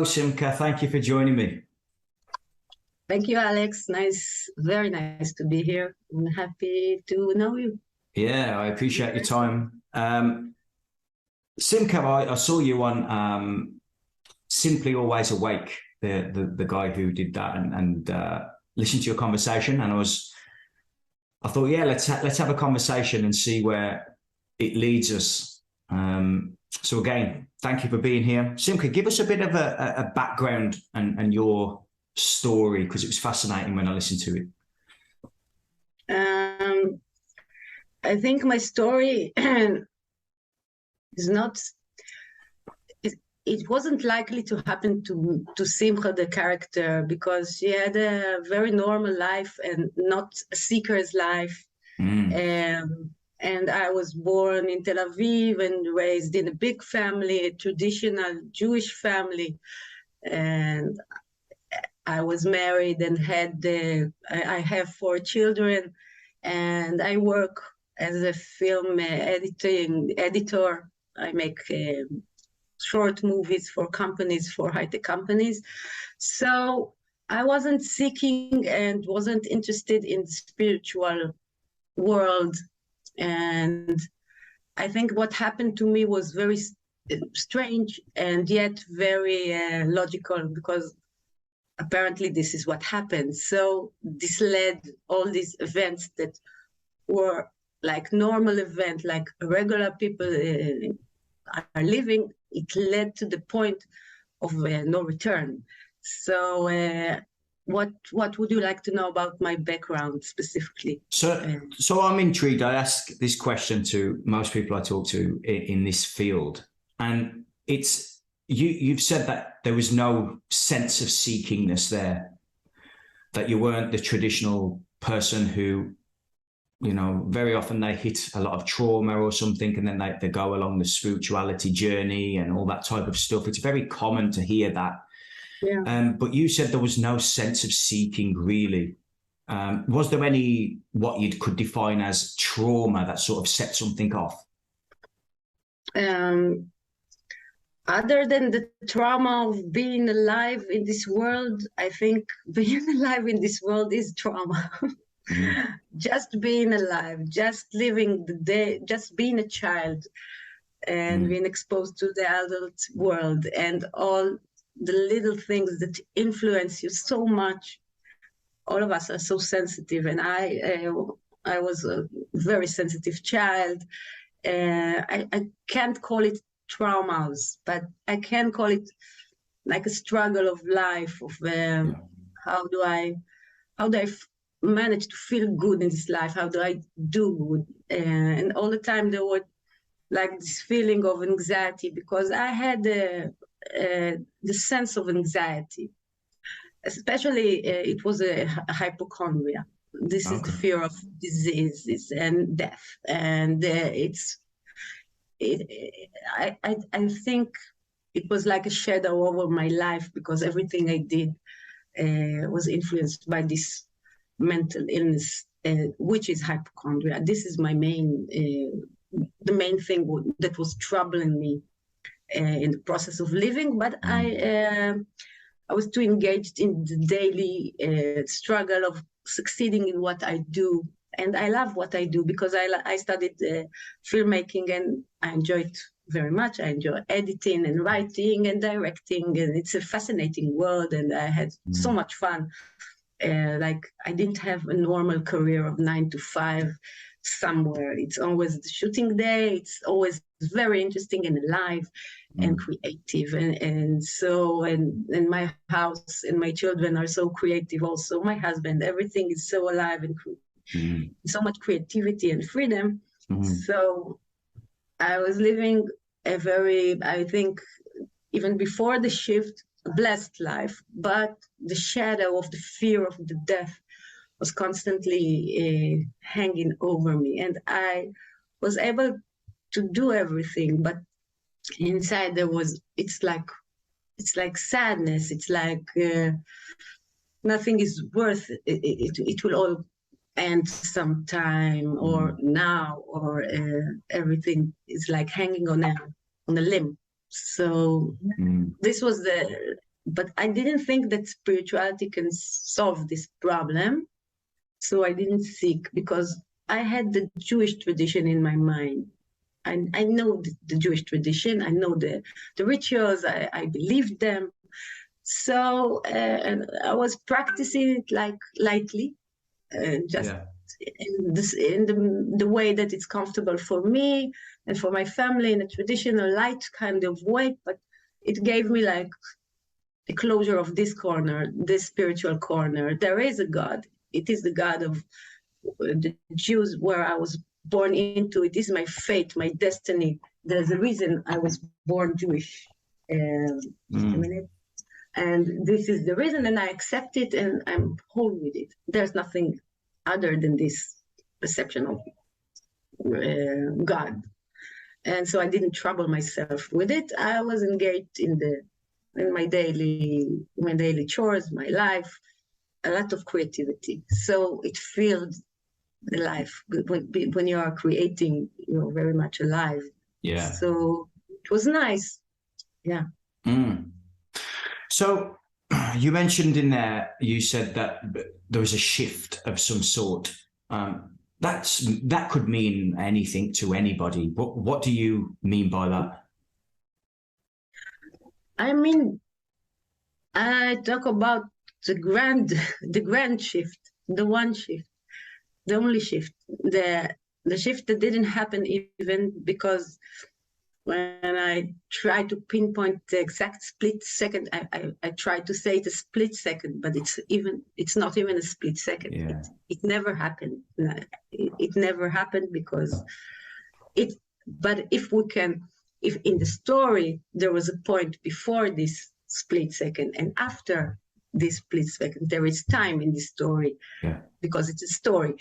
Hello, Simcha. Thank you for joining me. Thank you, Alex. Nice, very nice to be here. I'm happy to know you. Yeah, I appreciate your time. Simcha, I saw you on Simply Always Awake, the guy who did that, and listened to your conversation, and I thought, yeah, let's have a conversation and see where it leads us. So again, thank you for being here. Simcha, give us a bit of a background and your story, because it was fascinating when I listened to it. I think my story is not. It wasn't likely to happen to Simcha, the character, because she had a very normal life and not a seeker's life. And I was born in Tel Aviv and raised in a big family, a traditional Jewish family. And I was married and I have 4 children, and I work as a film editor. I make short movies for companies, for high-tech companies. So I wasn't seeking and wasn't interested in the spiritual world. And I think what happened to me was very strange and yet very logical, because apparently this is what happened. So this led all these events that were like normal event, like regular people are living. It led to the point of no return. So what would you like to know about my background specifically? So I'm intrigued. I ask this question to most people I talk to in this field, and it's you've said that there was no sense of seekingness there, that you weren't the traditional person who, you know, very often they hit a lot of trauma or something, and then they go along the spirituality journey and all that type of stuff. It's very common to hear that. Yeah. But you said there was no sense of seeking, really. Was there any, what you could define as trauma that sort of set something off? Other than the trauma of being alive in this world, I think being alive in this world is trauma. Just being alive, just living the day, just being a child and being exposed to the adult world and all the little things that influence you so much. All of us are so sensitive, and I was a very sensitive child. I can't call it traumas, but I can call it like a struggle of life, of how do I manage to feel good in this life? How do I do good? And all the time there was like this feeling of anxiety, because I had the sense of anxiety. Especially, it was a hypochondria. This is the fear of diseases and death, and I think it was like a shadow over my life, because everything I did was influenced by this mental illness, which is hypochondria. This is my the main thing that was troubling me in the process of living. But I was too engaged in the daily struggle of succeeding in what I do. And I love what I do, because I studied filmmaking, and I enjoy it very much. I enjoy editing and writing and directing, and it's a fascinating world, and I had so much fun. Like, I didn't have a normal career of 9 to 5 somewhere. It's always the shooting day. It's always very interesting and alive and creative. And my house and my children are so creative also. My husband, everything is so alive and so much creativity and freedom. So I was living a very, I think, even before the shift, a blessed life, but the shadow of the fear of the death was constantly hanging over me. And I was able to do everything, but inside there was, it's like sadness. It's like nothing is worth it. It will all end sometime, or now, or everything is like hanging on a limb. So this was but I didn't think that spirituality can solve this problem. So I didn't seek, because I had the Jewish tradition in my mind. I know the Jewish tradition. I know the rituals. I believed them. So and I was practicing it like lightly, just in the way that it's comfortable for me and for my family, in a traditional light kind of way. But it gave me like the closure of this corner, this spiritual corner. There is a God. It is the God of the Jews where I was born into. It is my fate, my destiny. There's a reason I was born Jewish. Just a minute. And this is the reason, and I accept it, and I'm whole with it. There's nothing other than this perception of God. And so I didn't trouble myself with it. I was engaged in my daily chores, my life, a lot of creativity. So it filled the life. When you are creating, you're very much alive. Yeah. So it was nice. Yeah. So you mentioned in there, you said that there was a shift of some sort. That could mean anything to anybody. What do you mean by that? I mean, I talk about the grand shift, the one shift, the only shift, the shift that didn't happen even because when I try to pinpoint the exact split second, I try to say it's a split second, but it's not even a split second. Yeah. It never happened. It never happened because but if in the story, there was a point before this split second and after this split second, there is time in the story. Yeah. Because it's a story.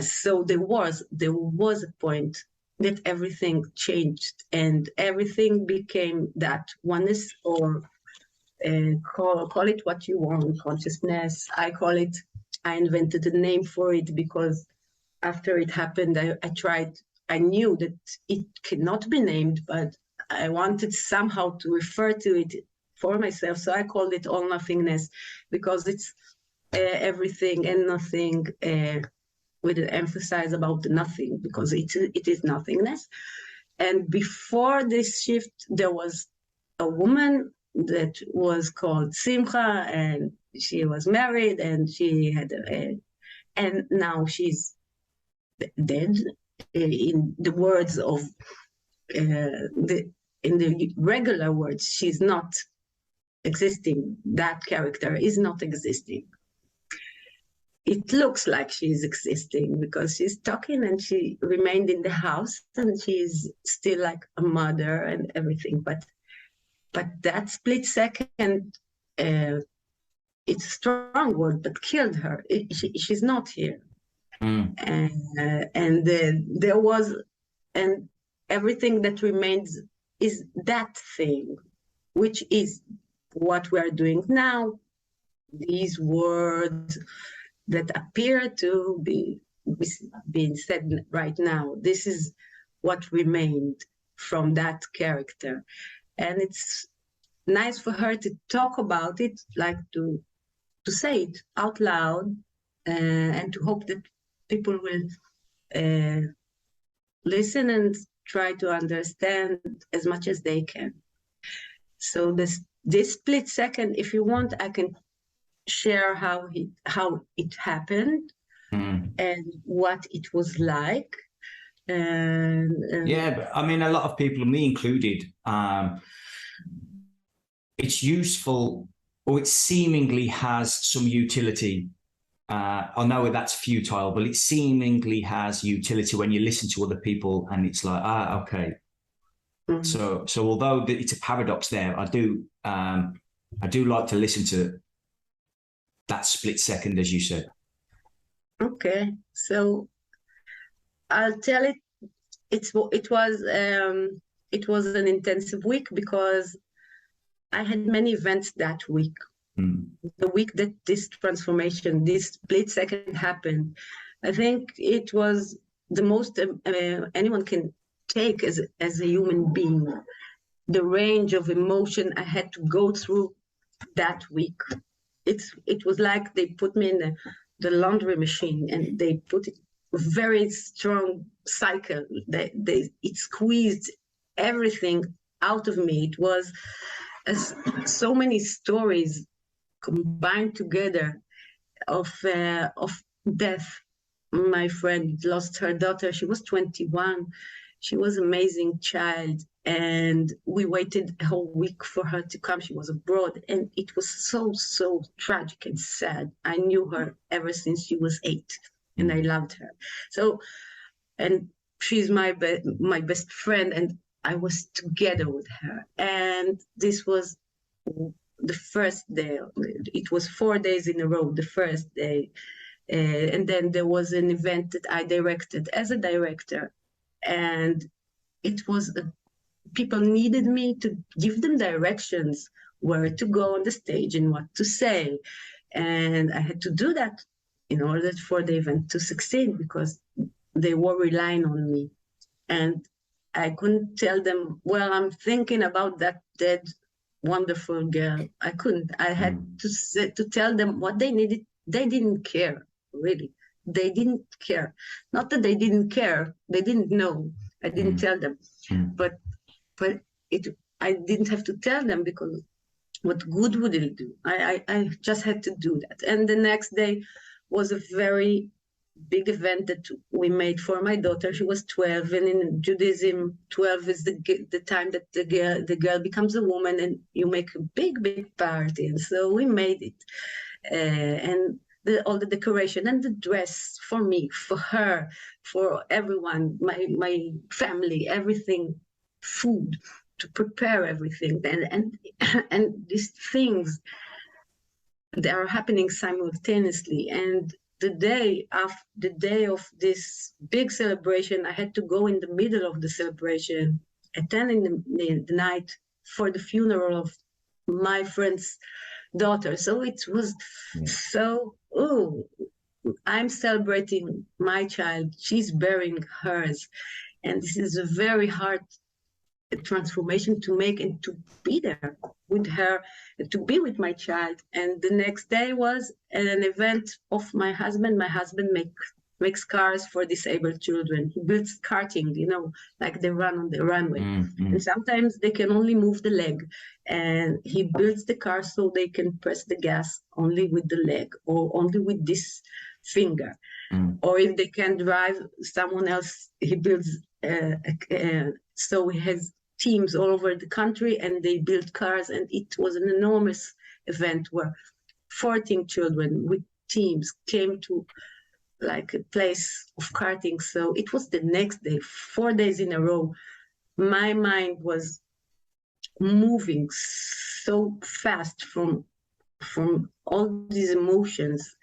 So there was a point that everything changed and everything became that oneness, or call it what you want, consciousness. I invented a name for it because after it happened, I knew that it cannot be named, but I wanted somehow to refer to it for myself. So I called it all nothingness, because it's everything and nothing, with an emphasis about the nothing, because it is nothingness. And before this shift, there was a woman that was called Simcha, and she was married, and she had and now she's dead. In the words of in the regular words, she's not existing. That character is not existing. It looks like she's existing because she's talking and she remained in the house and she's still like a mother and everything. But that split second, it's a strong word, but killed her. She's not here. And there was, and everything that remains is that thing, which is what we're doing now. These words that appear to be being said right now. This is what remained from that character. And it's nice for her to talk about it, like to say it out loud, and to hope that people will listen and try to understand as much as they can. So this split second, if you want, I can share how it happened and what it was like. Yeah, but I mean, a lot of people, me included, it's useful, or it seemingly has some utility. I know that's futile, but it seemingly has utility when you listen to other people, and it's like, okay. So although it's a paradox there, I do like to listen to that split second, as you said. Okay, so I'll tell it. It was an intensive week because I had many events that week. The week that this transformation, this split second happened, I think it was the most anyone can take as a human being. The range of emotion I had to go through that week. It was like they put me in the laundry machine and they put it very strong cycle. It squeezed everything out of me. It was so many stories combined together of death. My friend lost her daughter. She was 21. She was an amazing child. And we waited a whole week for her to come. She was abroad. And it was so, so tragic and sad. I knew her ever since she was 8. And I loved her. So, and she's my best friend. And I was together with her. And this was the first day. It was 4 days in a row, the first day. And then there was an event that I directed as a director. And it was, people needed me to give them directions where to go on the stage and what to say. And I had to do that in order for the event to succeed because they were relying on me. And I couldn't tell them, well, I'm thinking about that dead, wonderful girl. I couldn't. I had to tell them what they needed. They didn't care, really. They didn't care. Not that they didn't care. They didn't know. I didn't tell them. But I didn't have to tell them because what good would it do? I just had to do that. And the next day was a very big event that we made for my daughter. She was 12, and in Judaism, 12 is the time that the girl becomes a woman, and you make a big party. And so we made it, and all the decoration and the dress for me, for her, for everyone, my family, everything, food, to prepare everything, and these things, they are happening simultaneously. And the day of this big celebration, I had to go in the middle of the celebration, attending the night for the funeral of my friend's daughter. So it was I'm celebrating my child, she's burying hers. And this is a very hard transformation to make, and to be there with her, to be with my child. And the next day was an event of my husband. My husband makes cars for disabled children. He builds karting, like they run on the runway. And sometimes they can only move the leg. And he builds the car so they can press the gas only with the leg or only with this finger. Or if they can drive, someone else, he builds, so he has teams all over the country and they build cars. And it was an enormous event where 14 children with teams came to like a place of karting. So it was the next day, 4 days in a row. My mind was moving so fast from all these emotions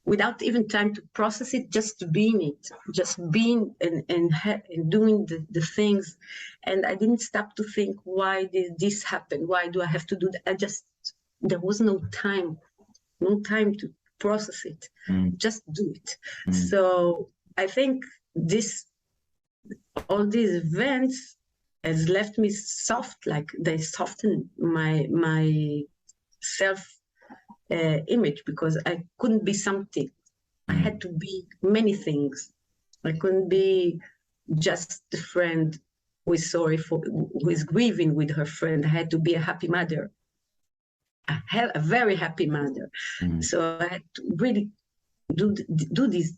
without even time to process it, just being it, just being and doing the things. And I didn't stop to think, why did this happen? Why do I have to do that? There was no time to process it, just do it. So I think all these events has left me soft, like they softened my self image, because I couldn't be something. I had to be many things. I couldn't be just the friend who is grieving with her friend. I had to be a happy mother. I have a very happy mother. So I had to really do these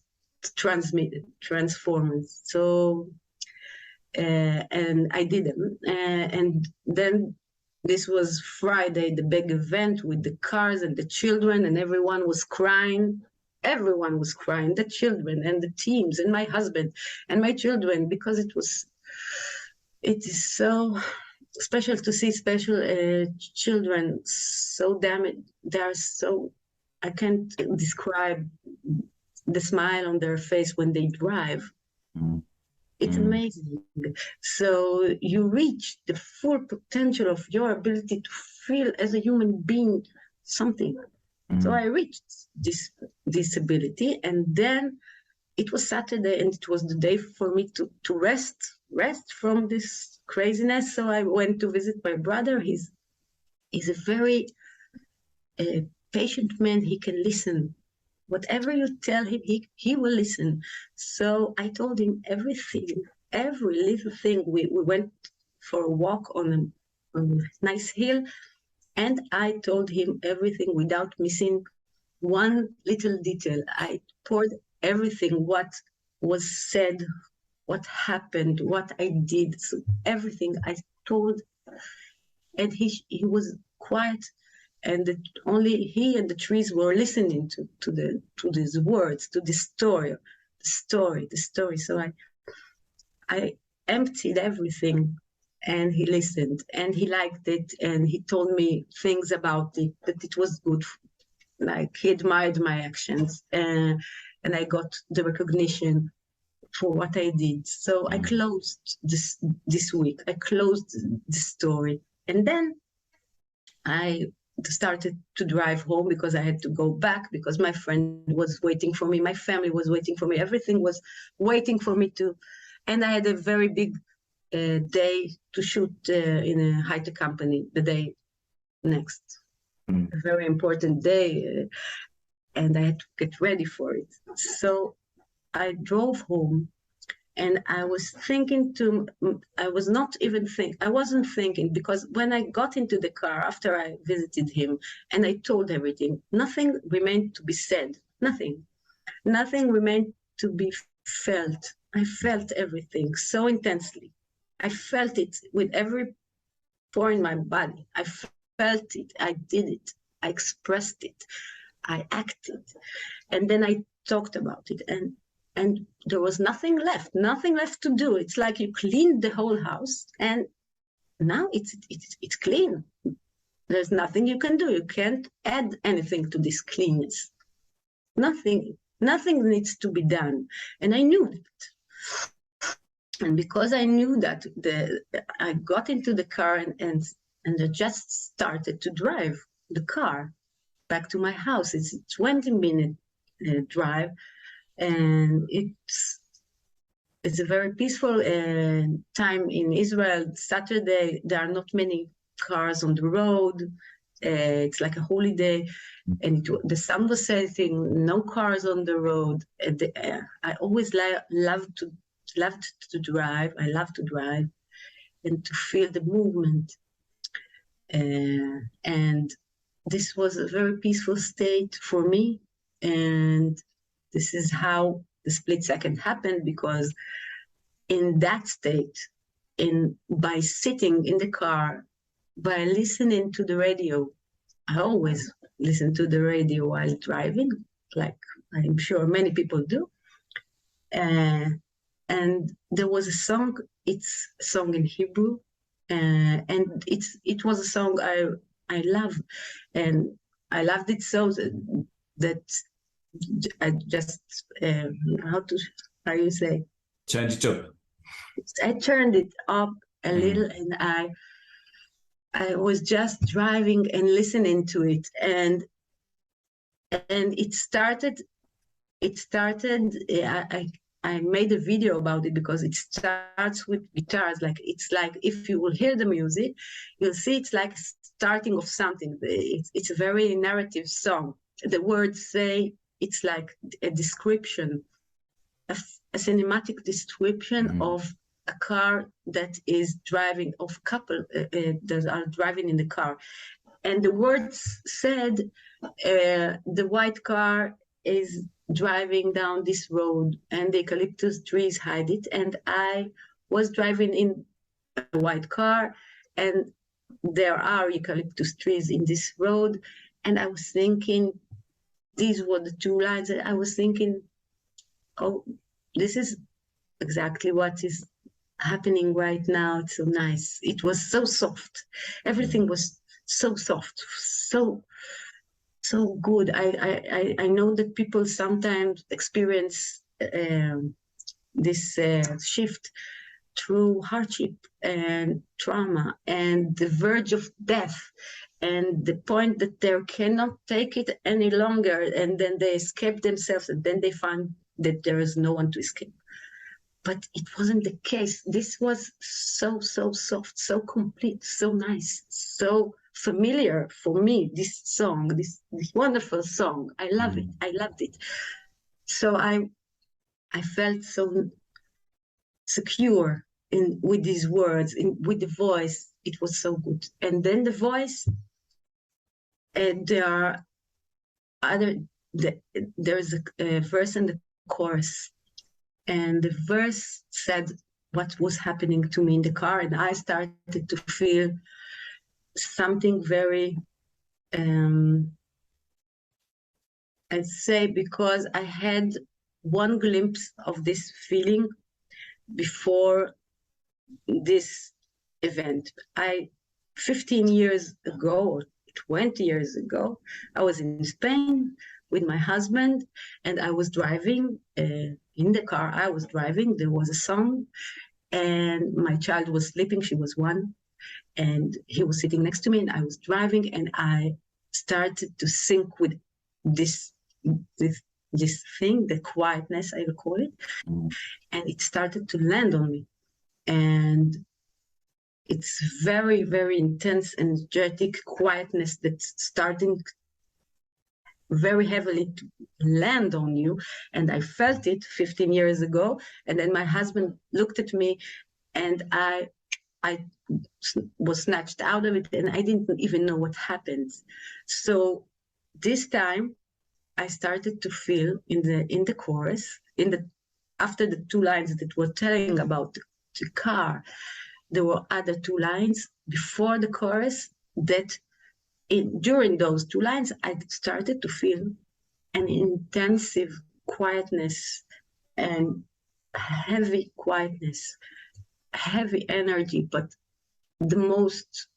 transformers. So and I did them. And then this was Friday, the big event with the cars and the children, and everyone was crying. Everyone was crying, the children and the teams and my husband and my children, because it is so special to see special children so damaged. I can't describe the smile on their face when they drive. It's amazing. So you reach the full potential of your ability to feel as a human being something. So I reached this ability, and then it was Saturday, and it was the day for me to rest from this craziness. So I went to visit my brother. He's a very a patient man, he can listen. Whatever you tell him, he will listen. So I told him everything, every little thing. We went for a walk on a nice hill, and I told him everything without missing one little detail. I poured everything, what was said, what happened, what I did. So everything I told, and he was quiet, and only he and the trees were listening to these words, to the story. So I emptied everything, and he listened, and he liked it, and he told me things about it, that it was good. Like, he admired my actions, and I got the recognition for what I did. So I closed this week. I closed the story, and then I started to drive home because I had to go back, because my friend was waiting for me, my family was waiting for me, everything was waiting for me to. And I had a very big day to shoot in a high-tech company the day next. A very important day, and I had to get ready for it. So I drove home, and I wasn't thinking, because when I got into the car after I visited him and I told everything, nothing remained to be said, nothing remained to be felt. I felt everything so intensely. I felt it with every pore in my body. I felt it, I did it, I expressed it, I acted, and then I talked about it, and there was nothing left to do. It's like you cleaned the whole house, and now it's clean. There's nothing you can do. You can't add anything to this cleanness. Nothing needs to be done. And I knew that. And because I knew that, I got into the car and I just started to drive the car back to my house. It's a 20-minute drive. And it's a very peaceful time in Israel. Saturday, there are not many cars on the road. It's like a holiday, and the sun was setting. No cars on the road. I always loved to drive. I love to drive and to feel the movement. And this was a very peaceful state for me. And this is how the split second happened, because in that state, by sitting in the car, by listening to the radio, I always listen to the radio while driving, like I'm sure many people do. And there was a song, it's a song in Hebrew, and it was a song I love, and I loved it so that I just how you say? Turned it up. I turned it up a little, and I was just driving and listening to it, and it started. I made a video about it because it starts with guitars. Like, it's like, if you will hear the music, you'll see it's like starting of something. It's a very narrative song. The words say, it's like a description, a cinematic description of a car that is driving, of couple that are driving in the car. And the words said, the white car is driving down this road and the eucalyptus trees hide it. And I was driving in a white car, and there are eucalyptus trees in this road. And I was thinking, these were the two lines that I was thinking, oh, this is exactly what is happening right now. It's so nice. It was so soft. Everything was so soft, so good. I know that people sometimes experience this shift through hardship and trauma and the verge of death, and the point that they cannot take it any longer, and then they escape themselves, and then they find that there is no one to escape. But it wasn't the case. This was so soft, so complete, so nice, so familiar for me, this song, this wonderful song. I love it. I loved it. So I felt so secure with these words, with the voice. It was so good. And then the voice, and there's a verse in the chorus, and the verse said what was happening to me in the car, and I started to feel something very, I'd say, because I had one glimpse of this feeling before this event. 15 years ago, or 20 years ago, I was in Spain with my husband, and I was driving in the car. I was driving, there was a song, and my child was sleeping. She was 1, and he was sitting next to me, and I was driving, and I started to sync with this thing, the quietness, I will call it, and it started to land on me. And it's very, very intense, energetic quietness that's starting very heavily to land on you. And I felt it 15 years ago. And then my husband looked at me, and I was snatched out of it, and I didn't even know what happened. So this time I started to feel in the chorus, after the 2 lines that were telling about the car, there were other 2 lines before the chorus that during those 2 lines, I started to feel an intensive quietness and heavy quietness, heavy energy, but the most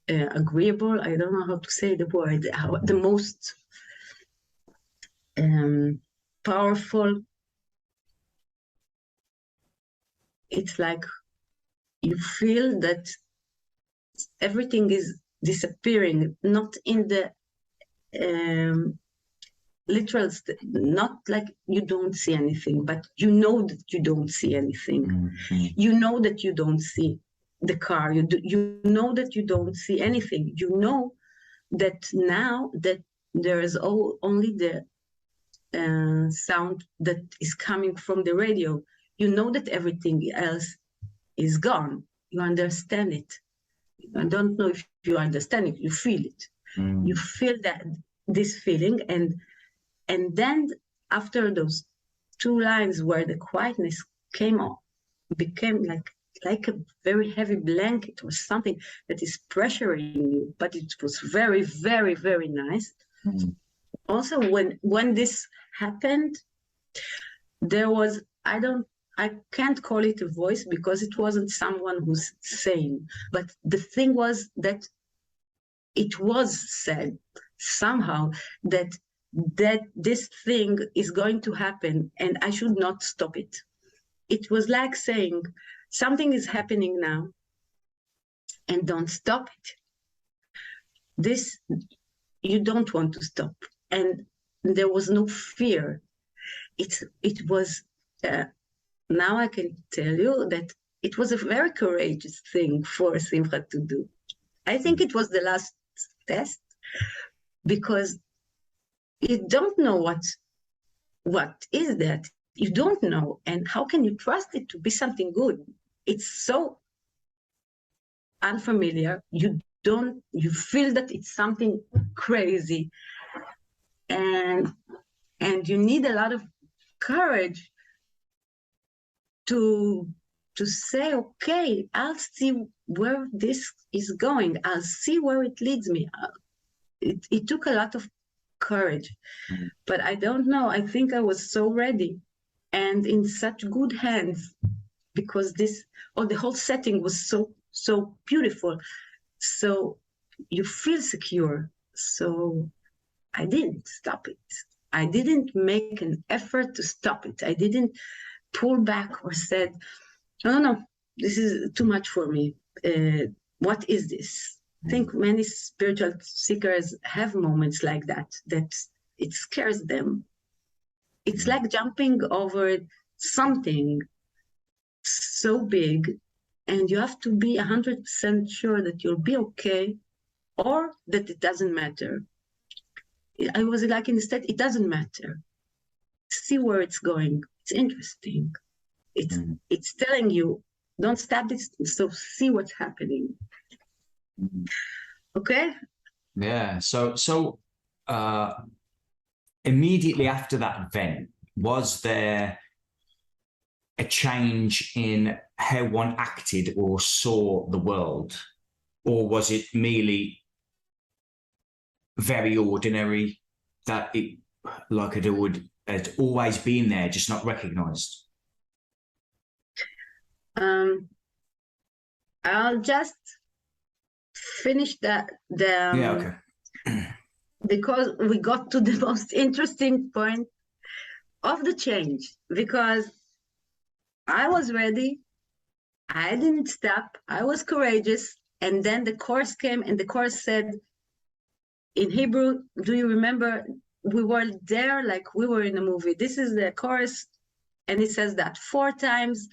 agreeable, I don't know how to say the word, the most powerful. It's like you feel that everything is disappearing, not in the literal, not like you don't see anything, but you know that you don't see anything. Mm-hmm. You know that you don't see the car. You know that you don't see anything. You know that now that there is only the sound that is coming from the radio. You know that everything else is gone. You understand it. I don't know if you understand it. You feel it. Mm. You feel this feeling, and then after those 2 lines where the quietness came on, became like a very heavy blanket or something that is pressuring you. But it was very, very, very nice. Mm. Also, when this happened, there was, I can't call it a voice because it wasn't someone who's saying, but the thing was that it was said somehow that this thing is going to happen and I should not stop it. It was like saying, something is happening now and don't stop it. This, you don't want to stop. And there was no fear. It was, now I can tell you that it was a very courageous thing for Simcha to do. I think it was the last test, because you don't know what is that. You don't know, and how can you trust it to be something good? It's so unfamiliar. You feel that it's something crazy, and you need a lot of courage to say, okay, I'll see where this is going. I'll see where it leads me. It took a lot of courage, but I don't know. I think I was so ready and in such good hands, because the whole setting was so beautiful. So you feel secure. So I didn't stop it. I didn't make an effort to stop it. I didn't pull back or said, no, this is too much for me. What is this? I think many spiritual seekers have moments like that it scares them. It's like jumping over something so big, and you have to be 100% sure that you'll be okay or that it doesn't matter. I was like in the state, it doesn't matter. See where it's going. It's interesting. It's telling you, don't stop it, so see what's happening. Okay? Yeah. So immediately after that event, was there a change in how one acted or saw the world? Or was it merely very ordinary, that it, like it would had always been there, just not recognized? I'll just finish the Yeah, okay. because we got to the most interesting point of the change, because I was ready, I didn't stop, I was courageous, and then the course came, and the course said in Hebrew, do you remember, we were there like we were in a movie. This is the course, and he says that 4 times,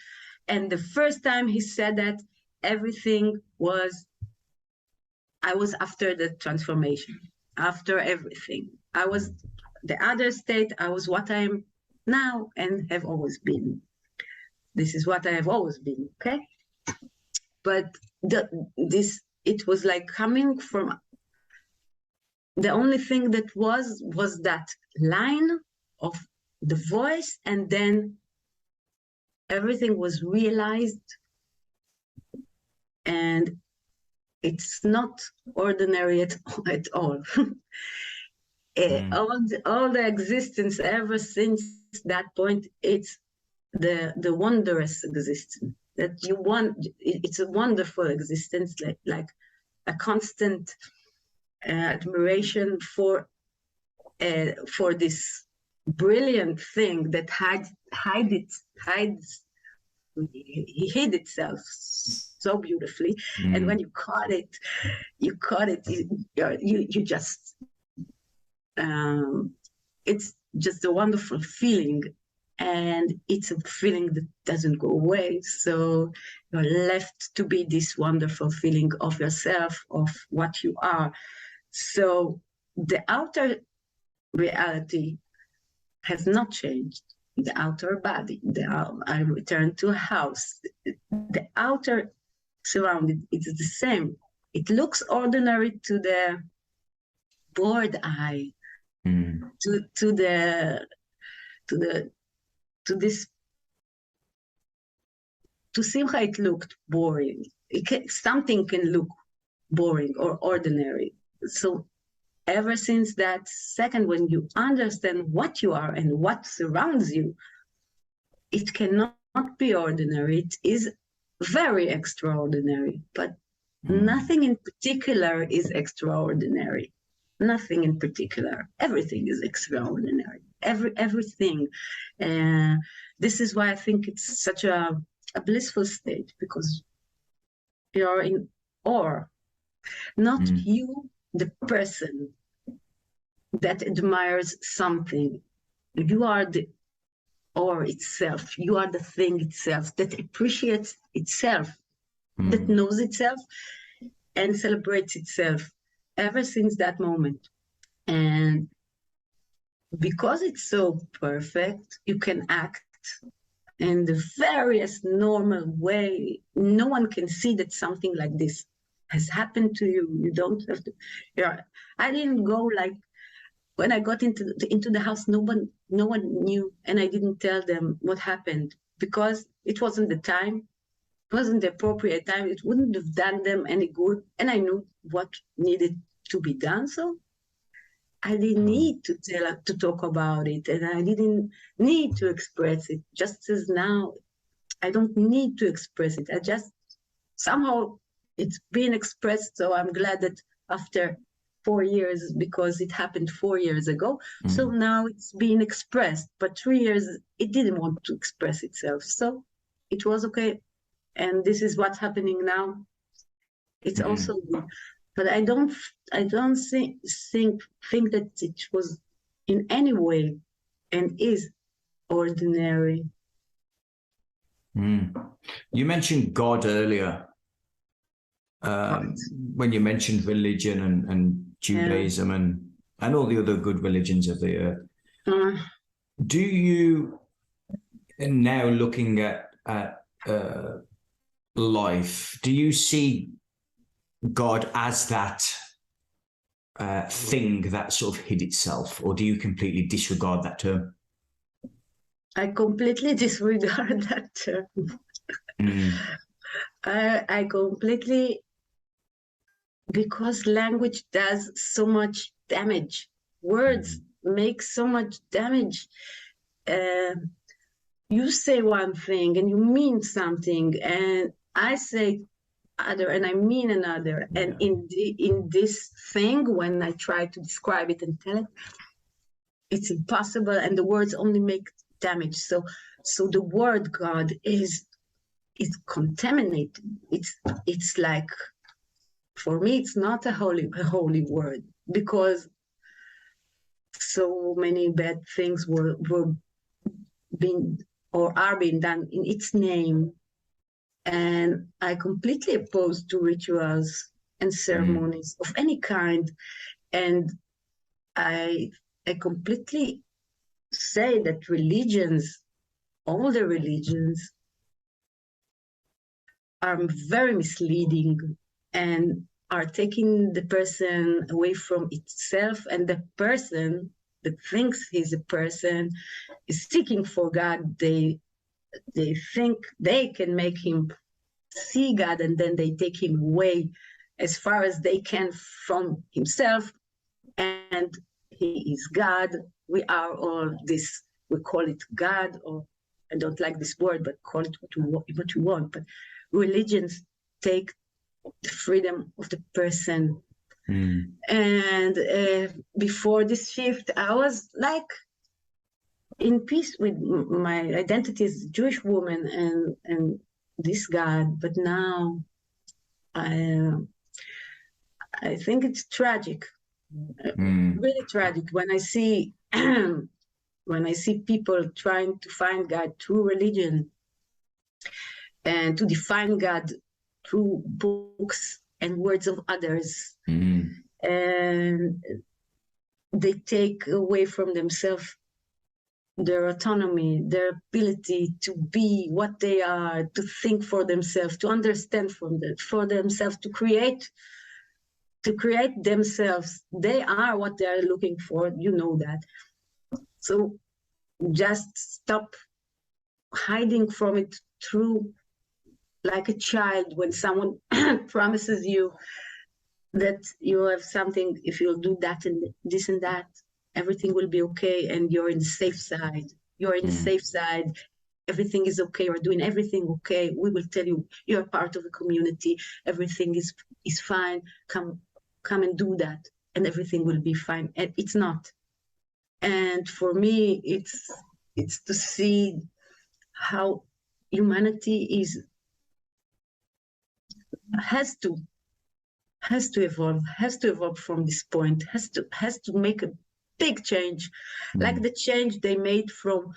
and the first time he said that, everything was, I was after the transformation, after everything. I was the other state, I was what I am now and have always been. This is what I have always been, okay? But it was like coming from, the only thing that was that line of the voice, and then everything was realized, and it's not ordinary at all. All the existence ever since that point, it's the wondrous existence that you want. It's a wonderful existence, like a constant admiration for this brilliant thing that he hid itself so beautifully, and when you caught it, you just it's just a wonderful feeling, and it's a feeling that doesn't go away. So you're left to be this wonderful feeling of yourself, of what you are. So the outer reality has not changed. The outer body, I returned to a house. The outer surrounding, it's the same. It looks ordinary to the bored eye, to Simcha, it looked boring. Something can look boring or ordinary. So ever since that second, when you understand what you are and what surrounds you, it cannot be ordinary. It is very extraordinary, but nothing in particular is extraordinary. Nothing in particular. Everything is extraordinary. Everything. This is why I think it's such a blissful state, because you're in awe. Not you, the person that admires something. You are the awe itself. You are the thing itself that appreciates itself, that knows itself and celebrates itself ever since that moment. And because it's so perfect, you can act in the various normal way. No one can see that something like this has happened to you. You don't have to. I didn't go like, when I got into the house, no one knew, and I didn't tell them what happened, because it wasn't the time. It wasn't the appropriate time. It wouldn't have done them any good, and I knew what needed to be done. So I didn't need to talk about it, and I didn't need to express it. Just as now, I don't need to express it. I just, somehow it's being expressed. So I'm glad that after 4 years, because it happened 4 years ago. So now it's being expressed, but 3 years, it didn't want to express itself. So it was okay. And this is what's happening now. It's also good. But I don't think that it was in any way and is ordinary. You mentioned God earlier. Right. when you mentioned religion and Judaism and all the other good religions of the earth. Do you, now looking at life, do you see God as that thing that sort of hid itself, or do you completely disregard that term? I completely disregard that term. I completely, because language does so much damage. Words make so much damage. You say one thing and you mean something, and I say other and I mean another. And in this thing, when I try to describe it and tell it, it's impossible, and the words only make damage. So the word God is contaminated. It's like, for me, it's not a holy word, because so many bad things were being or are being done in its name. And I completely opposed to rituals and ceremonies of any kind. And I completely say that religions, all the religions, are very misleading and are taking the person away from itself, and the person that thinks he's a person is seeking for God. They think they can make him see God, and then they take him away as far as they can from himself, and he is God. We are all this, we call it God, or I don't like this word, but call it what you want. But religions take the freedom of the person. And before this shift, I was like in peace with my identity as a Jewish woman and this God. But now I think it's tragic, really tragic, when I see when I see people trying to find God through religion and to define God through books and words of others. And they take away from themselves their autonomy, their ability to be what they are, to think for themselves, to understand for themselves, to create themselves. They are what they are looking for, you know that. So just stop hiding from it through, like a child, when someone promises you that you have something, if you'll do that and this and that, everything will be okay, and you're in the safe side. You're in the safe side. Everything is okay. You're doing everything okay. We will tell you you're part of the community. Everything is fine. Come and do that, and everything will be fine. And it's not. And for me, it's to see how humanity has to evolve from this point, has to make a big change, like the change they made from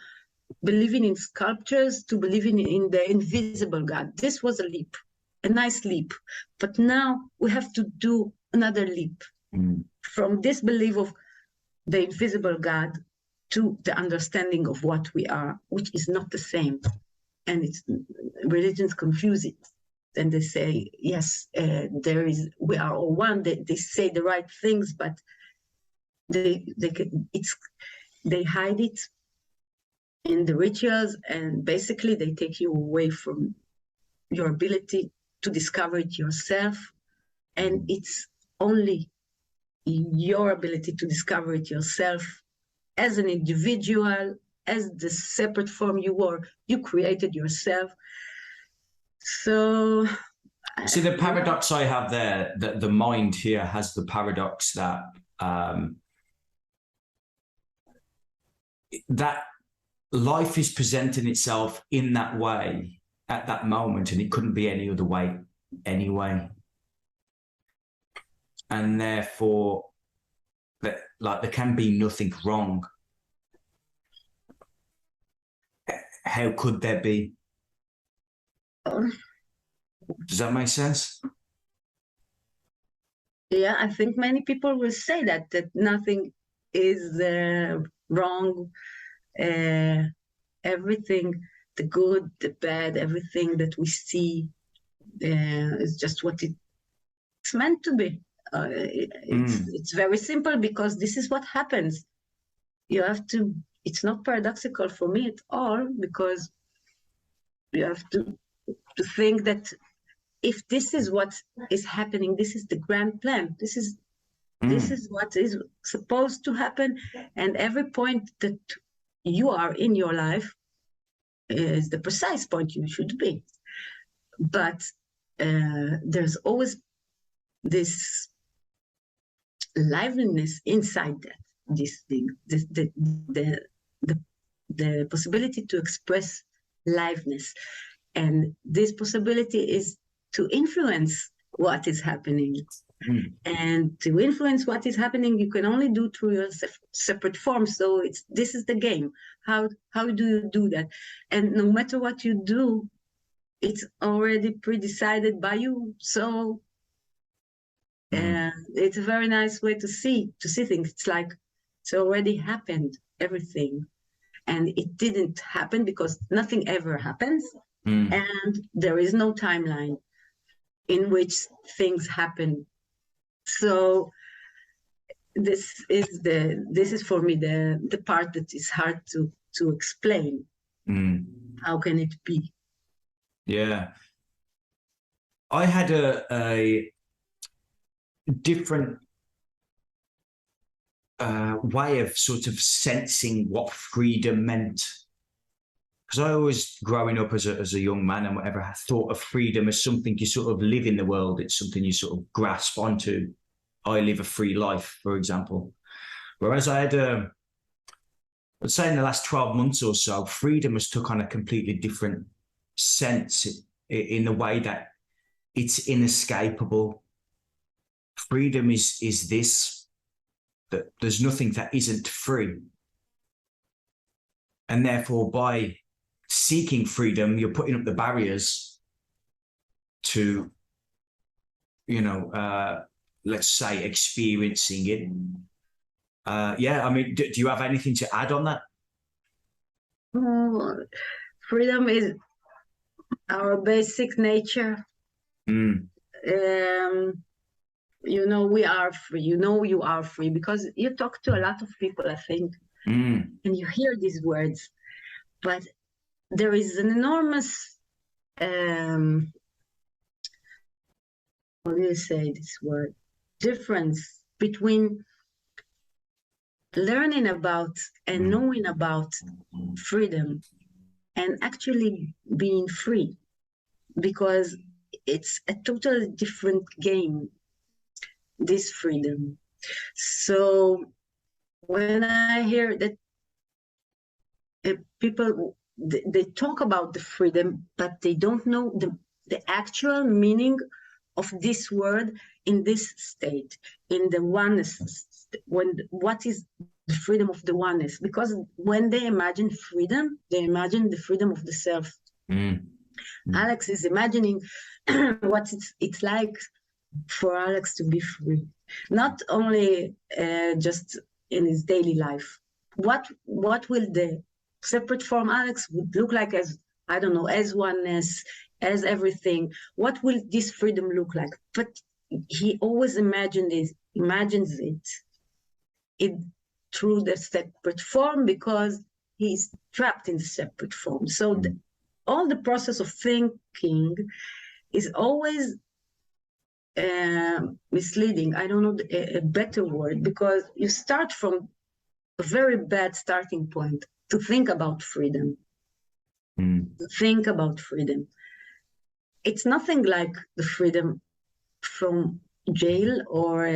believing in sculptures to believing in the invisible God. This was a leap, a nice leap, but now we have to do another leap from this belief of the invisible God to the understanding of what we are, which is not the same. And religions confuse it. And they say, yes, we are all one. They say the right things, but they hide it in the rituals, and basically they take you away from your ability to discover it yourself. And it's only your ability to discover it yourself as an individual, as the separate form you created yourself. So see, the paradox I have there, that the mind here has the paradox that that life is presenting itself in that way at that moment, and it couldn't be any other way anyway. And therefore, like, there can be nothing wrong. How could there be? Does that make sense? Yeah, I think many people will say that nothing is wrong. Everything, the good, the bad, everything that we see is just what it's meant to be. It's very simple because this is what happens. You have to. It's not paradoxical for me at all, because you have to think that if this is what is happening, this is the grand plan. This is what is supposed to happen, and every point that you are in your life is the precise point you should be. But there's always this liveliness inside that, this thing, the possibility to express liveness, and this possibility is to influence what is happening. And to influence what is happening, you can only do through your separate forms. So this is the game. How do you do that? And no matter what you do, it's already pre-decided by you. So it's a very nice way to see things. It's like it's already happened, everything. And it didn't happen because nothing ever happens. And there is no timeline in which things happen. So this is for me the part that is hard to explain. How can it be? Yeah, I had a different way of sort of sensing what freedom meant, because I always, growing up as a young man and whatever, I thought of freedom as something you sort of live in the world. It's something you sort of grasp onto. I live a free life, for example. Whereas I had I'd say in the last 12 months or so, freedom has took on a completely different sense in the way that it's inescapable. Freedom is this, that there's nothing that isn't free. And therefore, by seeking freedom, you're putting up the barriers to, let's say, experiencing it. Yeah, I mean, do you have anything to add on that? Freedom is our basic nature. We are free. You are free because you talk to a lot of people, I think, and you hear these words. But there is an enormous, what do you say this word? Difference between learning about and knowing about freedom and actually being free, because it's a totally different game, this freedom. So when I hear that people, they talk about the freedom, but they don't know the actual meaning of this word in this state, in the oneness, what is the freedom of the oneness? Because when they imagine freedom, they imagine the freedom of the self. Alex is imagining what it's like for Alex to be free, not only just in his daily life. What will the separate form Alex would look like as, I don't know, as oneness, as everything? What will this freedom look like? But he always imagines it through the separate form, because he's trapped in the separate form. So all the process of thinking is always misleading. I don't know a better word, because you start from a very bad starting point to think about freedom. To think about freedom. It's nothing like the freedom from jail or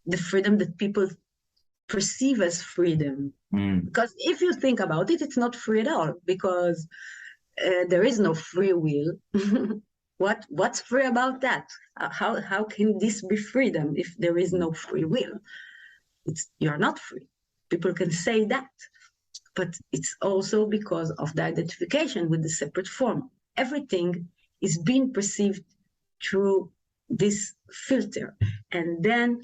the freedom that people perceive as freedom. Because if you think about it, it's not free at all, because there is no free will. What's free about that? How can this be freedom if there is no free will? You're not free. People can say that, but it's also because of the identification with the separate form. Everything is being perceived through this filter. And then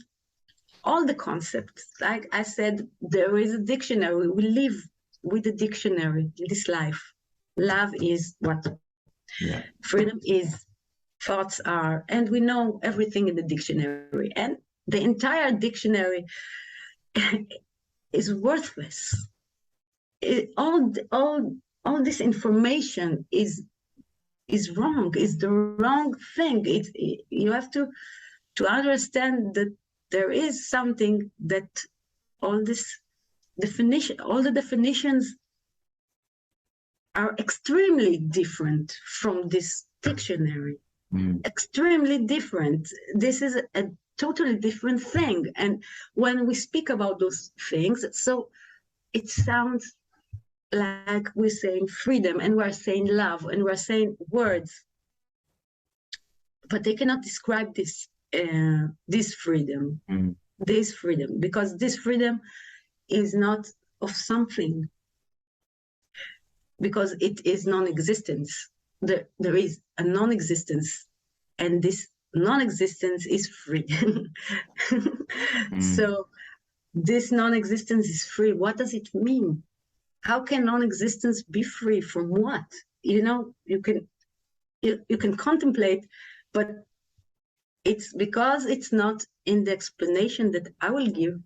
all the concepts, like I said, there is a dictionary. We live with a dictionary in this life. Love is what? Yeah. Freedom is, thoughts are, and we know everything in the dictionary. And the entire dictionary is worthless. All this information is wrong, is the wrong thing. You have to understand that there is something that all the definitions are extremely different from this dictionary. Extremely different. This is a totally different thing. And when we speak about those things, so it sounds like we're saying freedom and we're saying love and we're saying words, but they cannot describe this freedom, this freedom, because this freedom is not of something, because it is non-existence. There is a non-existence, and this non-existence is free. So this non-existence is free. What does it mean? How can non-existence be free from what? You know, you can contemplate, but it's because it's not in the explanation that I will give.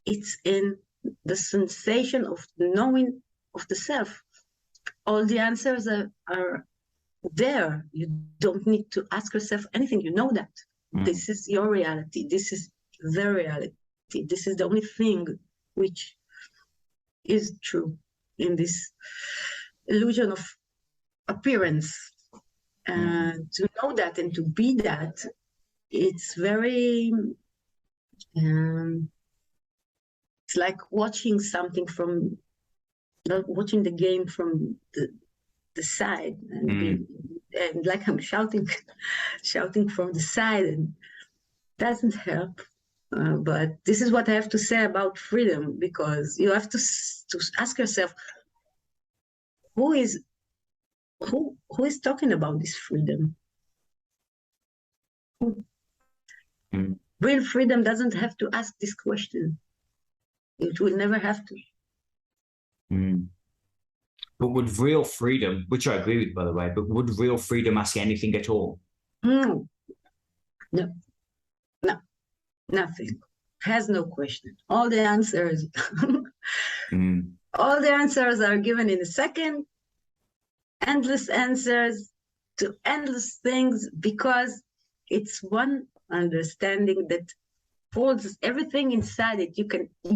It's in the sensation of knowing of the self. All the answers are there. You don't need to ask yourself anything. You know that. This is your reality. This is the reality. This is the only thing which is true in this illusion of appearance. And to know that and to be that, it's very, it's like watching something from, watching the game from the side, and like I'm shouting from the side, and doesn't help. But this is what I have to say about freedom, because you have to ask yourself, who is talking about this freedom? Real freedom doesn't have to ask this question. It will never have to. But would real freedom, which I agree with, by the way, but would real freedom ask anything at all? No, nothing. Has no question. All the answers, all the answers are given in a second. Endless answers to endless things, because it's one understanding that holds everything inside it. You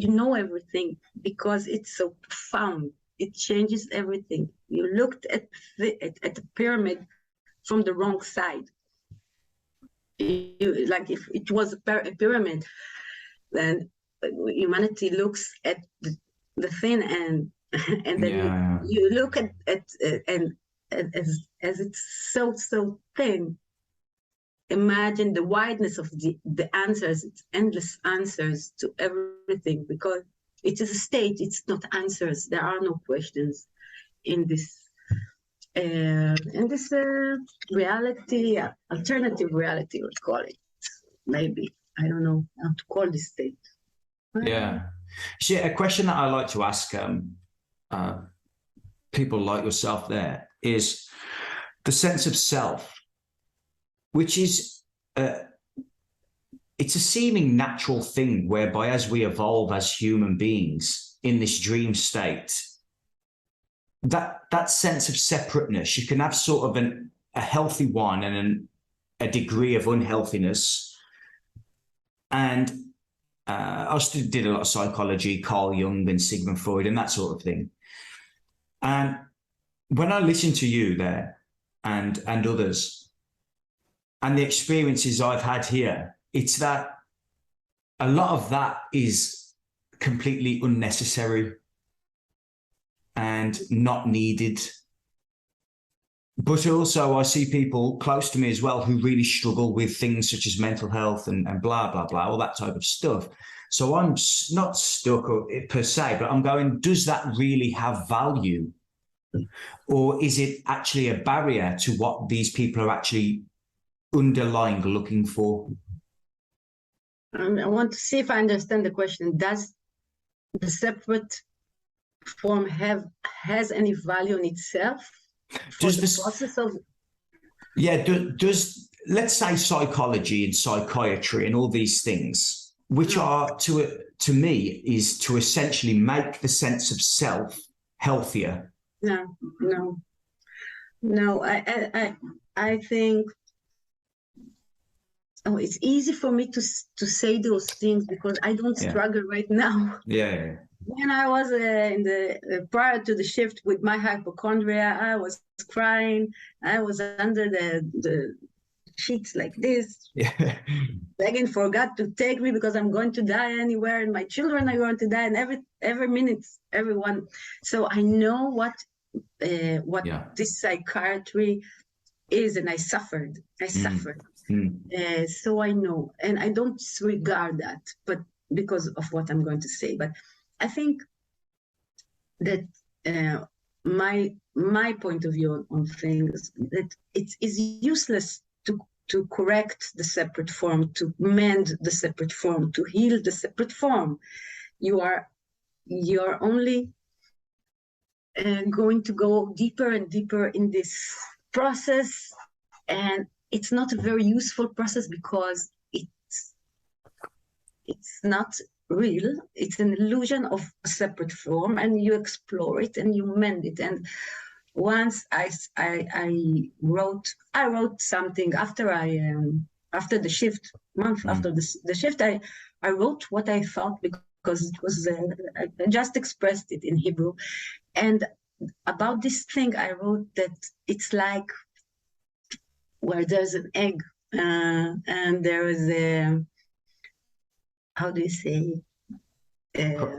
know everything, because it's so profound. It changes everything. You looked at the pyramid from the wrong side. Like if it was a pyramid, then humanity looks at the thing, and then you look at and as it's so thin. Imagine the wideness of the answers. It's endless answers to everything, because it is a state. It's not answers. There are no questions in this reality, alternative reality, we'll call it. Maybe, I don't know how to call this state. Yeah. See, a question that I like to ask people like yourself there is the sense of self, which is it's a seeming natural thing whereby as we evolve as human beings in this dream state, that sense of separateness, you can have sort of a healthy one and a degree of unhealthiness. And I also did a lot of psychology, Carl Jung and Sigmund Freud and that sort of thing. And when I listen to you there and others, and the experiences I've had here, it's that a lot of that is completely unnecessary and not needed. But also I see people close to me as well who really struggle with things such as mental health and blah, blah, blah, all that type of stuff. So I'm not stuck per se, but I'm going, does that really have value? Or is it actually a barrier to what these people are actually underlying looking for? I want to see if I understand the question. Does the separate form has any value in itself for Does the this, process of? yeah, does, let's say psychology and psychiatry and all these things, which are to me is to essentially make the sense of self healthier. No. I think. Oh, it's easy for me to say those things because I don't struggle right now. Yeah. When I was in the prior to the shift with my hypochondria, I was crying. I was under the sheets like this, begging for God to take me because I'm going to die anywhere, and my children are going to die, and every minute, everyone. So I know what this psychiatry is, and I suffered. So I know, and I don't disregard that, but because of what I'm going to say. But I think that my point of view on things, that it is useless to correct the separate form, to mend the separate form, to heal the separate form. You're only going to go deeper and deeper in this process, and it's not a very useful process because it's not real. It's an illusion of a separate form, and you explore it and you mend it. And once I wrote something after after the shift, month after the shift, I wrote what I thought because it was I just expressed it in Hebrew. And about this thing, I wrote that it's like where there's an egg and there is a, how do you say?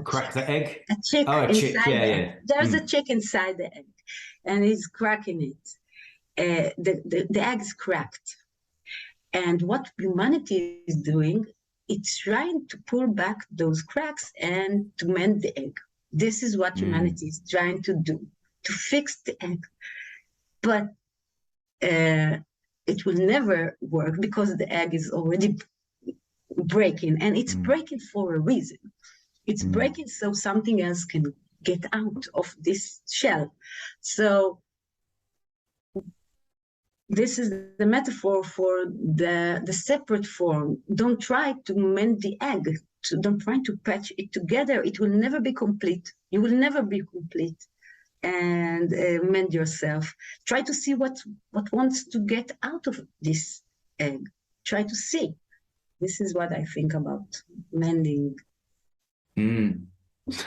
Crack the egg? A chick inside the egg. There's a chick inside the egg, and he's cracking it. The egg is cracked. And what humanity is doing, it's trying to pull back those cracks and to mend the egg. This is what humanity is trying to do, to fix the egg. But it will never work because the egg is already breaking, and it's breaking for a reason. It's breaking so something else can get out of this shell. So this is the metaphor for the separate form. Don't try to mend the egg. Don't try to patch it together. It will never be complete. You will never be complete. And mend yourself. Try to see what wants to get out of this egg. Try to see. This is what I think about mending. And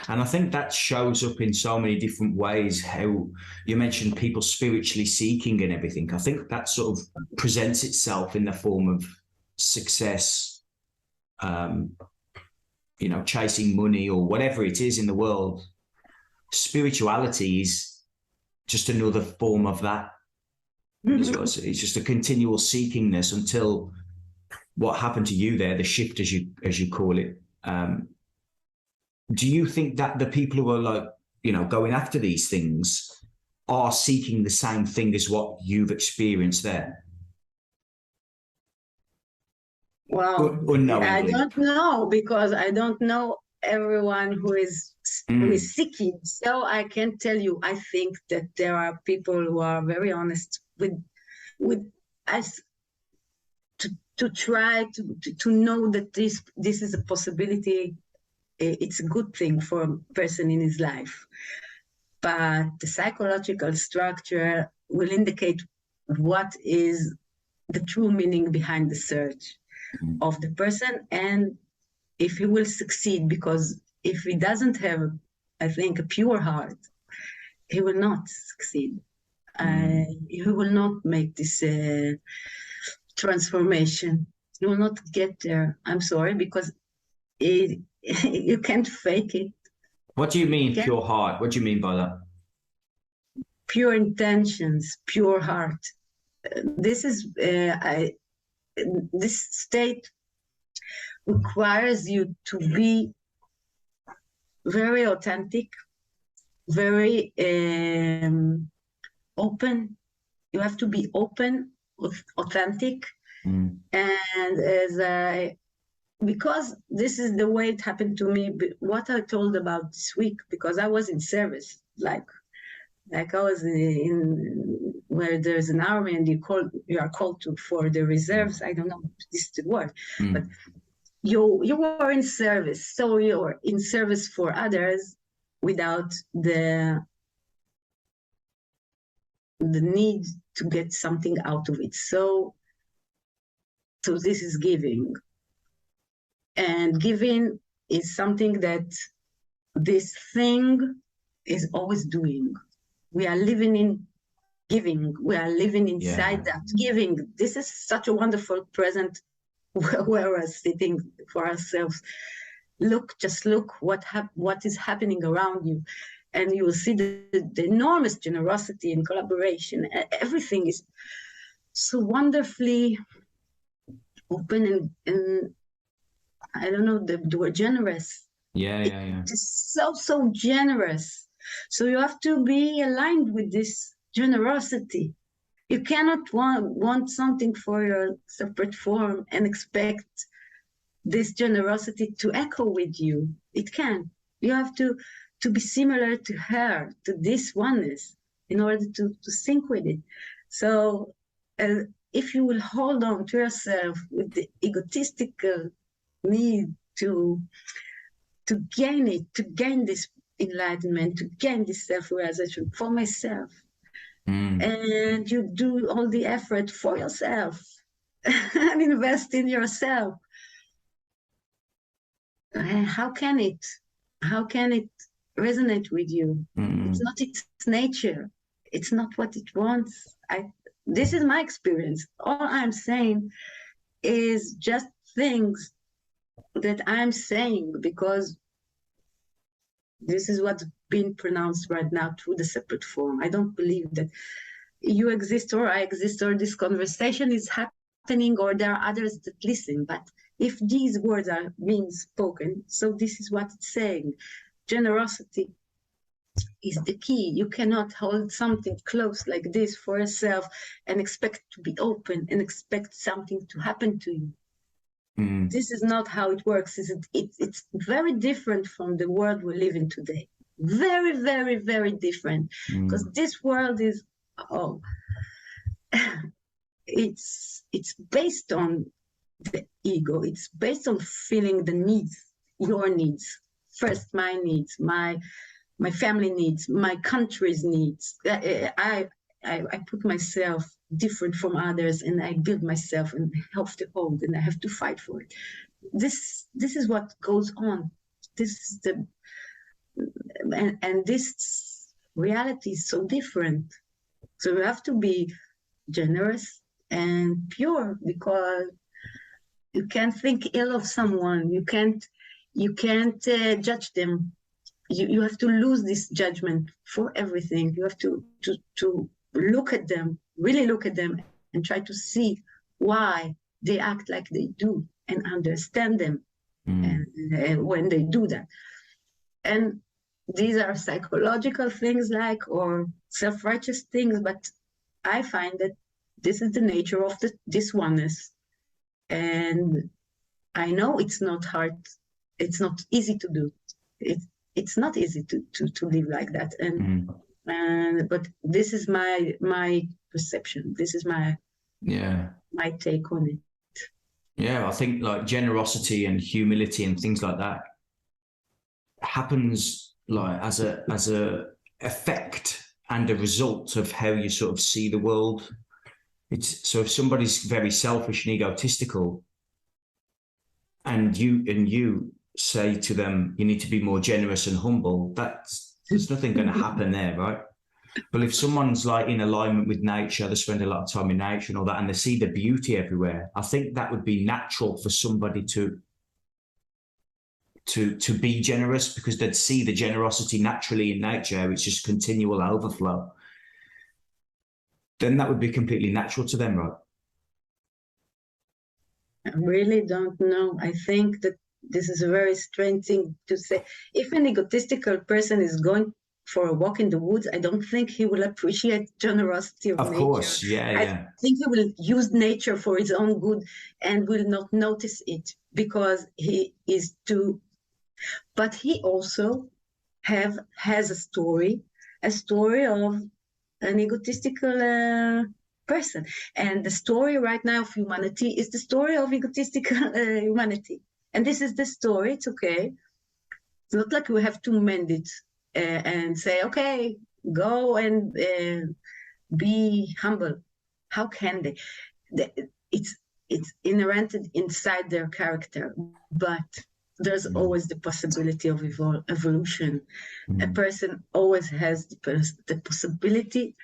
I think that shows up in so many different ways. How you mentioned people spiritually seeking and everything. I think that sort of presents itself in the form of success, chasing money or whatever it is in the world. Spirituality is just another form of that. It's just a continual seekingness until what happened to you there, the shift as you call it. Do you think that the people who are going after these things are seeking the same thing as what you've experienced there? Well, I don't know, because I don't know everyone who is seeking. So I can tell you, I think that there are people who are very honest with us to try to know that this is a possibility. It's a good thing for a person in his life. But the psychological structure will indicate what is the true meaning behind the search of the person, and if he will succeed. Because if he doesn't have, I think, a pure heart, he will not succeed. He will not make this transformation. He will not get there. I'm sorry, because you can't fake it. What do you mean pure heart? What do you mean by that? Pure intentions, pure heart. This is this state requires you to be very authentic, very open. You have to be open, authentic, And because this is the way it happened to me, what I told about this week, because I was in service, like I was in where there's an army and you are called to for the reserves. I don't know if this is the word, but you were in service, so you're in service for others without the need to get something out of it. So this is giving, and giving is something that this thing is always doing. We are living in giving. We are living inside that giving. This is such a wonderful present where we're sitting for ourselves. Just look what is happening around you, and you will see the enormous generosity and collaboration. Everything is so wonderfully open and I don't know the word generous. It's so generous. So you have to be aligned with this generosity. You cannot want something for your separate form and expect this generosity to echo with you. It can't. You have to be similar to her, to this oneness, in order to sync with it. So if you will hold on to yourself with the egotistical need to gain it, to gain this enlightenment, to gain this self-realization for myself, and you do all the effort for yourself and invest in yourself, how can it resonate with you? It's not its nature. It's not what it wants. This is my experience. All I'm saying is just things that I'm saying because this is what's being pronounced right now through the separate form. I don't believe that you exist or I exist or this conversation is happening or there are others that listen. But if these words are being spoken, so this is what it's saying. Generosity is the key. You cannot hold something close like this for yourself and expect to be open and expect something to happen to you. This is not how it works. It's very different from the world we live in today. Very, very, very different. Because this world is, it's based on the ego. It's based on feeling the needs, your needs. First, my needs, my family needs, my country's needs. I put myself different from others and I build myself and have to hold and I have to fight for it. This is what goes on. This is and this reality is so different. So you have to be generous and pure because you can't think ill of someone. You can't judge them. You have to lose this judgment for everything. You have to look at them, really look at them and try to see why they act like they do and understand them and when they do that. And these are psychological things or self-righteous things, but I find that this is the nature of this oneness. And I know it's not hard. It's not easy to do. It's not easy to live like that. But this is my perception. This is my take on it. Yeah, I think like generosity and humility and things like that happens like as a effect and a result of how you sort of see the world. So if somebody's very selfish and egotistical, and you say to them, you need to be more generous and humble, there's nothing going to happen there, right? But if someone's like in alignment with nature, they spend a lot of time in nature and all that, and they see the beauty everywhere, I think that would be natural for somebody to be generous because they'd see the generosity naturally in nature. It's just continual overflow. Then that would be completely natural to them, right? I really don't know. I think that this is a very strange thing to say. If an egotistical person is going for a walk in the woods, I don't think he will appreciate generosity of Of nature. course, yeah, I yeah. think he will use nature for his own good and will not notice it because he is too. But he also has a story of an egotistical person, and the story right now of humanity is the story of egotistical humanity. And this is the story. It's okay. It's not like we have to mend it and say, okay, go and be humble. How can they? It's inherent inside their character, but there's always the possibility of evolution. A person always has the possibility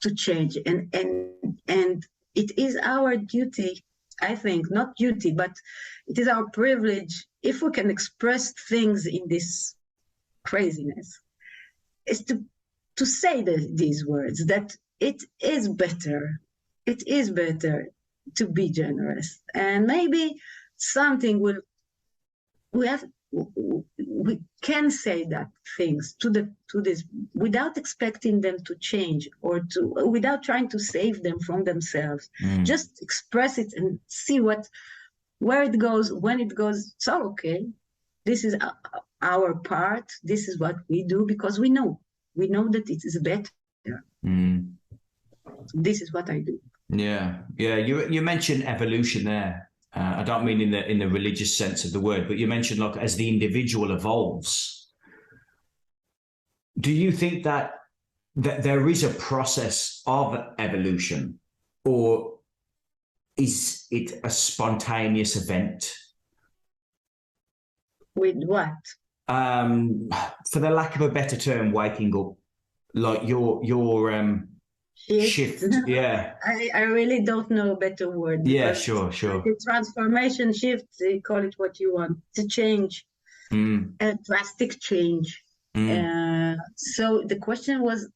to change, and it is our duty, I think, not duty, but it is our privilege, if we can express things in this craziness, is to say these words, that it is better to be generous, and maybe something will we can say that things to this without expecting them to change or without trying to save them from themselves. Just express it and see where it goes, when it goes. So okay, this is our part, this is what we do, because we know that it is better. This is what I do. Yeah. You mentioned evolution there. I don't mean in the religious sense of the word, but you mentioned, like, as the individual evolves. Do you think that there is a process of evolution, or is it a spontaneous event? With what? For the lack of a better term, waking up, like your shift. Yeah. I really don't know a better word. Yeah, sure. The transformation, shift, you call it what you want. It's a change, a drastic change. So the question was,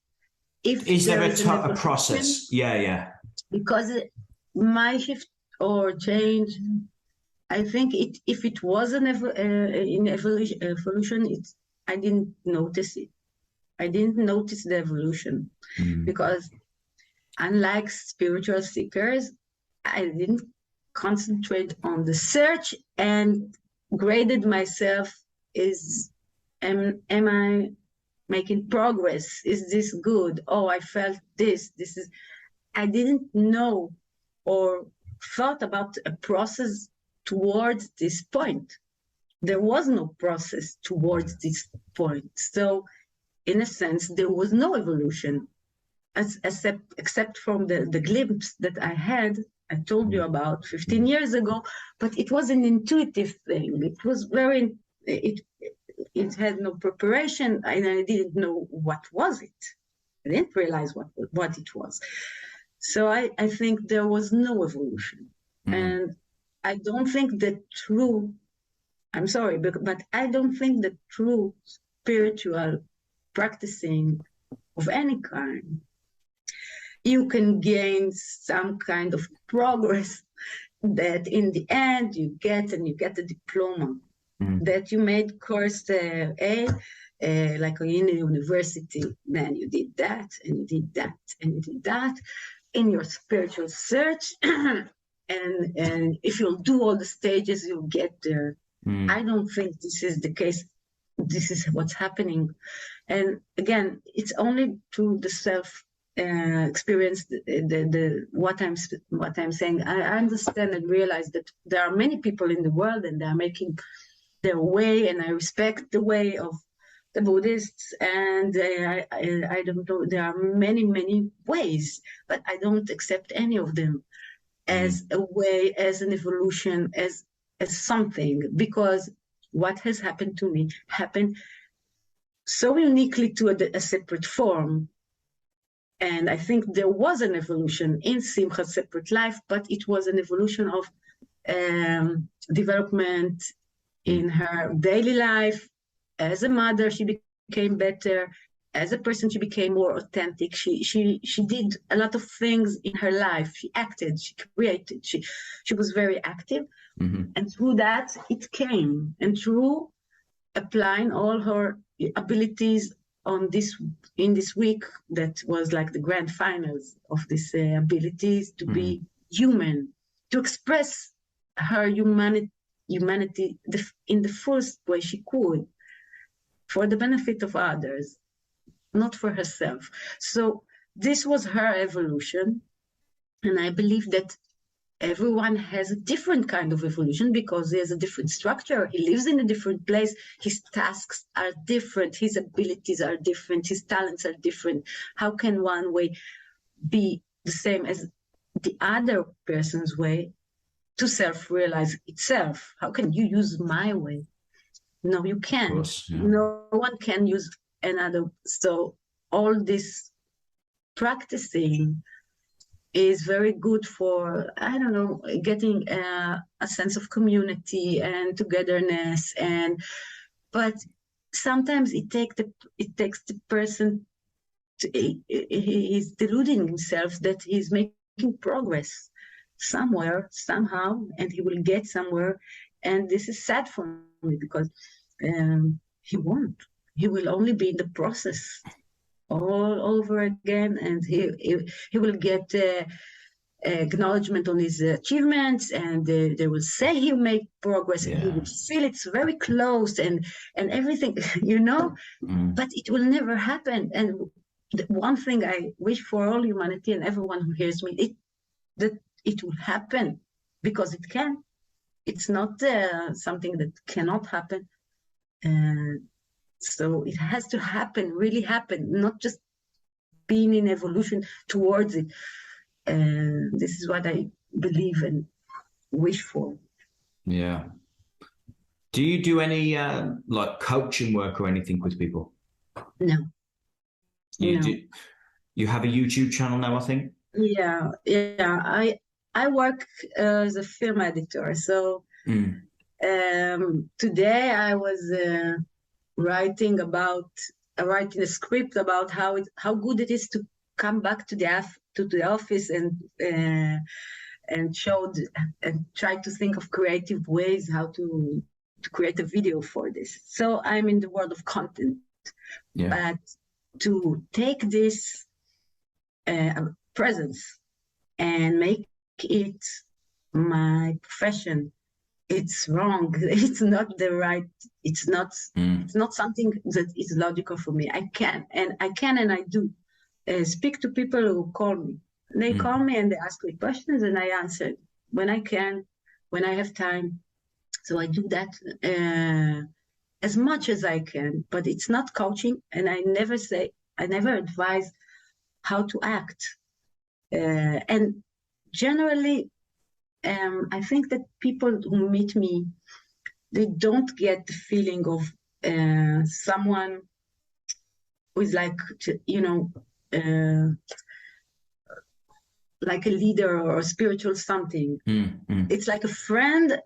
is there a process? Yeah. Because my shift or change, I think if it was in evolution, I didn't notice it. I didn't notice the evolution because, unlike spiritual seekers, I didn't concentrate on the search and graded myself. Am I making progress? Is this good? Oh, I felt this. I didn't know or thought about a process towards this point. There was no process towards this point. So, in a sense, there was no evolution, except from the glimpse that I had, I told you about 15 years ago, but it was an intuitive thing. It was it had no preparation, and I didn't know what was it. I didn't realize what it was. So I think there was no evolution. And I don't think that I'm sorry, but I don't think that true spiritual practicing of any kind, you can gain some kind of progress that in the end you get a diploma that you made course A, like in a university. Then you did that and you did that and you did that in your spiritual search. And if you'll do all the stages, you'll get there. I don't think this is the case. This is what's happening. And again, it's only through the self experience, what I'm saying. I understand and realize that there are many people in the world and they're making their way, and I respect the way of the Buddhists, and I don't know, there are many ways, but I don't accept any of them as a way, as an evolution, as something, because what has happened to me happened so uniquely to a separate form. And I think there was an evolution in Simcha's separate life, but it was an evolution of development in her daily life. As a mother, she became better. As a person, she became more authentic. She did a lot of things in her life. She acted, she created, she was very active. And through that, it came. And through applying all her abilities in this week that was like the grand finals of this abilities to be human, to express her humanity in the fullest way she could, for the benefit of others, not for herself. So this was her evolution, and I believe that everyone has a different kind of evolution because he has a different structure. He lives in a different place. His tasks are different. His abilities are different. His talents are different. How can one way be the same as the other person's way to self-realize itself? How can you use my way? No, you can't. Course, yeah. No one can use another. So all this practicing is very good for, I don't know, getting a sense of community and togetherness. But sometimes it takes the person he's deluding himself that he's making progress somewhere, somehow, and he will get somewhere. And this is sad for me because he won't. He will only be in the process all over again, and he will get acknowledgement on his achievements, and they will say he made progress, and he will feel it's very close and everything, but it will never happen. And the one thing I wish for all humanity and everyone who hears me, that it will happen, because it can. It's not something that cannot happen. So it has to happen, really happen, not just being in evolution towards it. This is what I believe and wish for. Yeah. Do you do any like coaching work or anything with people? No. You have a YouTube channel now, I think? Yeah. I work as a film editor. So today I was writing a script about how good it is to come back to the office and try to think of creative ways how to create a video for this. So I'm in the world of content, but to take this presence and make it my profession, it's wrong. It's not the right. It's not something that is logical for me. I can and I do speak to people who call me. They call me and they ask me questions, and I answer when I can, when I have time. So I do that as much as I can. But it's not coaching, and I never advise how to act. And generally, I think that people who meet me, they don't get the feeling of someone who is like, like a leader or a spiritual something. It's like a friend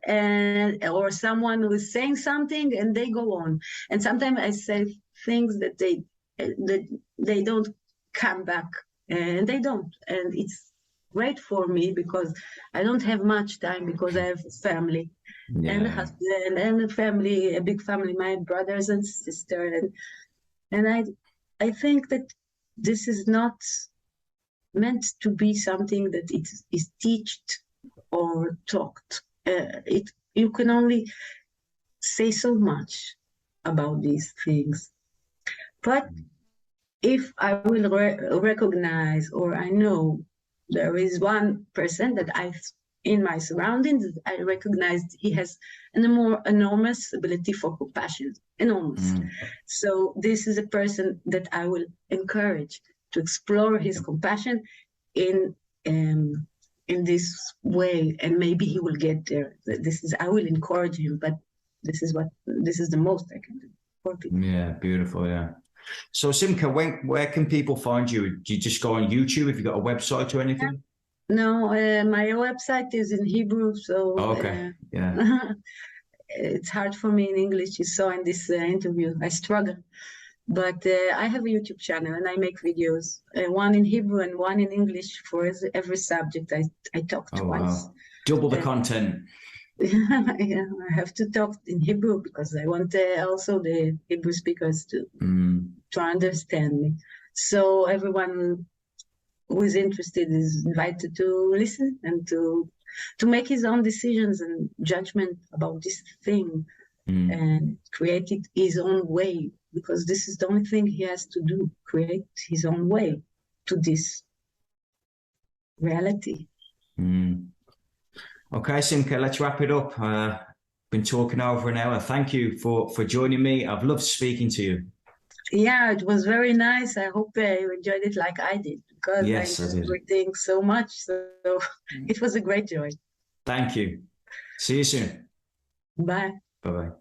or someone who is saying something and they go on. And sometimes I say things that they don't come back, and they don't. And it's great for me because I don't have much time, because I have a family and a husband and a family, a big family, my brothers and sisters. And I think that this is not meant to be something that it is taught or talked. You can only say so much about these things. But if I will recognize, or I know there is one person that in my surroundings, I recognized he has an enormous ability for compassion, enormous. So this is a person that I will encourage to explore his compassion in this way, and maybe he will get there. I will encourage him, but this is the most I can do for people. Yeah, beautiful. Yeah. So Simcha, where can people find you? Do you just go on YouTube? Have you got a website or anything? No, my website is in Hebrew, so it's hard for me in English. You saw in this interview, I struggle. But I have a YouTube channel and I make videos, one in Hebrew and one in English for every subject I talk twice. Wow. Double the content. Yeah, I have to talk in Hebrew because I want also the Hebrew speakers to understand me. So everyone who is interested is invited to listen and to make his own decisions and judgment about this thing and create it his own way, because this is the only thing he has to do, create his own way to this reality. Okay, Simcha, let's wrap it up. Been talking over an hour. Thank you for joining me. I've loved speaking to you. Yeah, it was very nice. I hope you enjoyed it like I did, because Yes, I I enjoyed did. everything so much. So it was a great joy. Thank you. See you soon. Bye. Bye-bye.